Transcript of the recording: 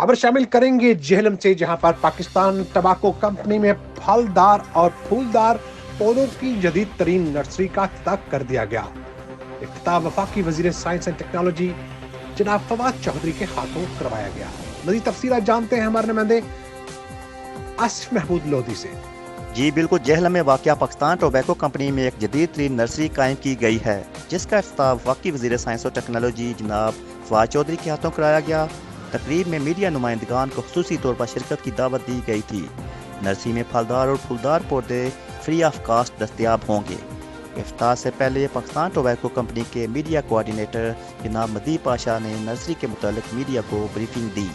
खबर शामिल करेंगे जेहलम से, जहां पर पाकिस्तान टबाको कंपनी में फलदार और फूलदार पौधों की जदीद तरीन नर्सरी का इफ्तिताह कर दिया गया। इफ्तिताह वफाकी वजीर साइंस एंड टेक्नोलॉजी जनाब फवाद चौधरी के हाथों करवाया गया। मज़ीद तफसीलात जानते हैं हमारे नुमाइंदे आसिफ महमूद लोधी से। जी बिल्कुल, जेहलम में वाक़या पाकिस्तान टोबैको कंपनी में एक जदीद तरीन नर्सरी कायम की गई है, जिसका इफ्तिताह वफाकी वज़ीर साइंस और टेक्नोलॉजी जनाब फवाद चौधरी के हाथों कराया गया। तकरीब में मीडिया नुमाइंदगान को खुसूसी तौर पर शिरकत की दावत दी गई थी। नर्सरी में फलदार और फूलदार पौधे फ्री ऑफ कास्ट दस्तयाब होंगे। इफ्तिताह से पहले पाकिस्तान टोबैको कंपनी के मीडिया कोऑर्डिनेटर जनाब मदीप पाशा ने नर्सरी के मुतालिक मीडिया को ब्रीफिंग दी।